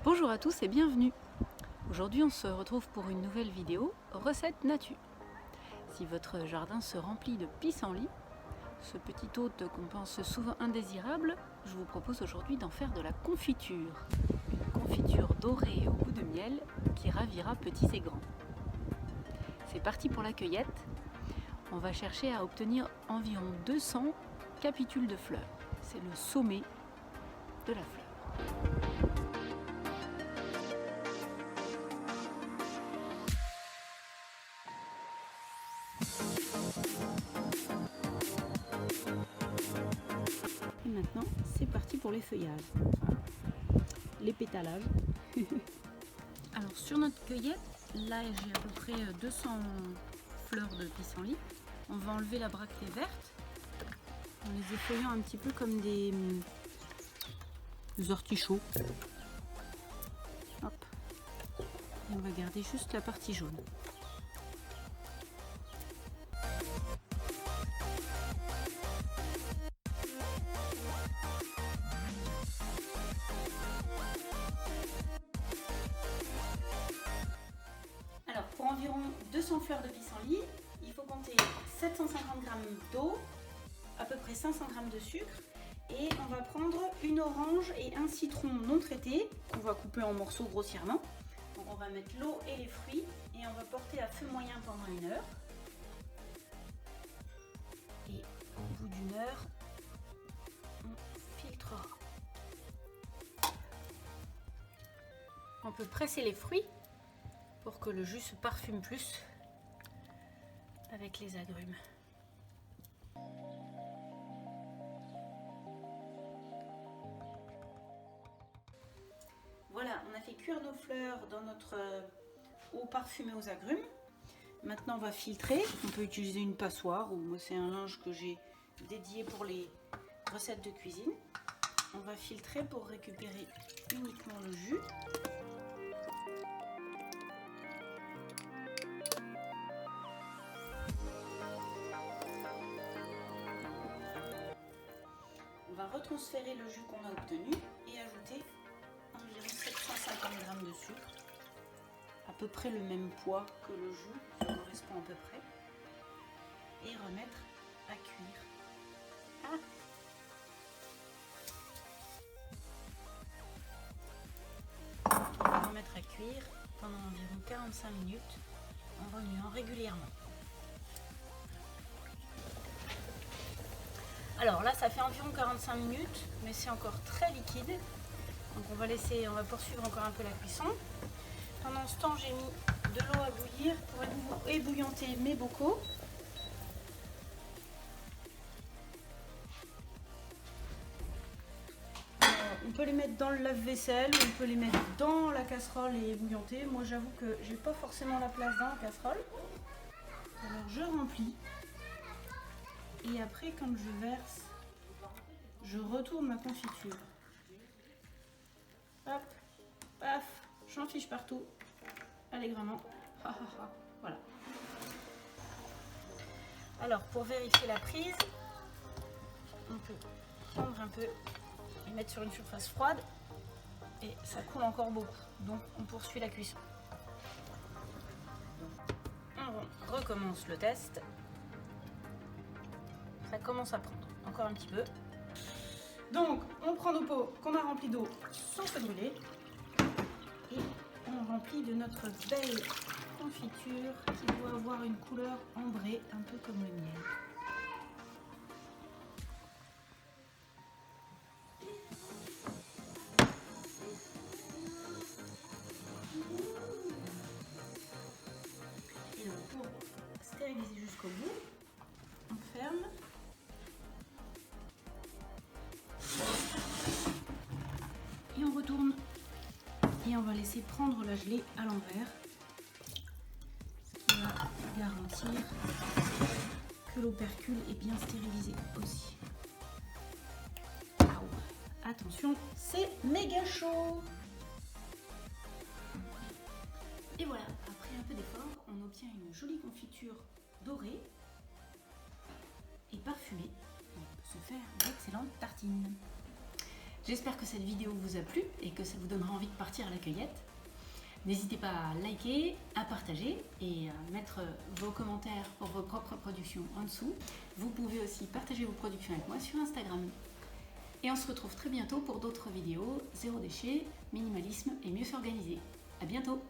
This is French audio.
Bonjour à tous et bienvenue. Aujourd'hui on se retrouve pour une nouvelle vidéo recette nature. Si votre jardin se remplit de pissenlit, ce petit hôte qu'on pense souvent indésirable, je vous propose aujourd'hui d'en faire de la confiture. Une confiture dorée au goût de miel qui ravira petits et grands. C'est parti pour la cueillette. On va chercher à obtenir environ 200 capitules de fleurs. C'est le sommet de la fleur. Et maintenant, c'est parti pour les feuillages, les pétalages. Alors sur notre cueillette, là j'ai à peu près 200 fleurs de pissenlit. On va enlever la bractée verte en les effeuillant un petit peu comme des artichauts. Hop. Et on va garder juste la partie jaune. Alors pour environ 200 fleurs de pissenlit, il faut compter 750 g d'eau, à peu près 500 g de sucre, et on va prendre une orange et un citron non traité qu'on va couper en morceaux grossièrement. Donc on va mettre l'eau et les fruits et on va porter à feu moyen pendant 1 heure. Et au bout d'1 heure, on filtrera. On peut presser les fruits pour que le jus se parfume plus avec les agrumes. Voilà, on a fait cuire nos fleurs dans notre eau parfumée aux agrumes. Maintenant on va filtrer. On peut utiliser une passoire ou moi c'est un linge que j'ai dédié pour les recettes de cuisine. On va filtrer pour récupérer uniquement le jus. On va retransférer le jus qu'on a obtenu et ajouter environ 750 g de sucre, à peu près le même poids que le jus, ça correspond à peu près, et remettre à cuire. On va remettre à cuire pendant environ 45 minutes en remuant régulièrement. Alors là ça fait environ 45 minutes, mais c'est encore très liquide. Donc on va poursuivre encore un peu la cuisson. Pendant ce temps, j'ai mis de l'eau à bouillir pour ébouillanter mes bocaux. On peut les mettre dans le lave-vaisselle, on peut les mettre dans la casserole et ébouillanter. Moi j'avoue que j'ai pas forcément la place dans la casserole. Alors je remplis. Et après quand je verse, je retourne ma confiture. Hop, paf, j'en fiche partout, allègrement. Voilà. Alors pour vérifier la prise, on peut prendre un peu et mettre sur une surface froide. Et ça coule encore beaucoup, donc on poursuit la cuisson. On recommence le test. Ça commence à prendre encore un petit peu. Donc, on prend nos pots qu'on a remplis d'eau sans se brûler et on remplit de notre belle confiture qui doit avoir une couleur ambrée, un peu comme le miel. Et donc, pour stériliser jusqu'au bout, on ferme. Et on retourne et on va laisser prendre la gelée à l'envers, ce qui va garantir que l'opercule est bien stérilisé aussi. Attention, c'est méga chaud. Et voilà, après un peu d'effort, on obtient une jolie confiture dorée et parfumée. On peut se faire d'excellentes tartines. J'espère que cette vidéo vous a plu et que ça vous donnera envie de partir à la cueillette. N'hésitez pas à liker, à partager et à mettre vos commentaires pour vos propres productions en dessous. Vous pouvez aussi partager vos productions avec moi sur Instagram. Et on se retrouve très bientôt pour d'autres vidéos, zéro déchet, minimalisme et mieux s'organiser. À bientôt!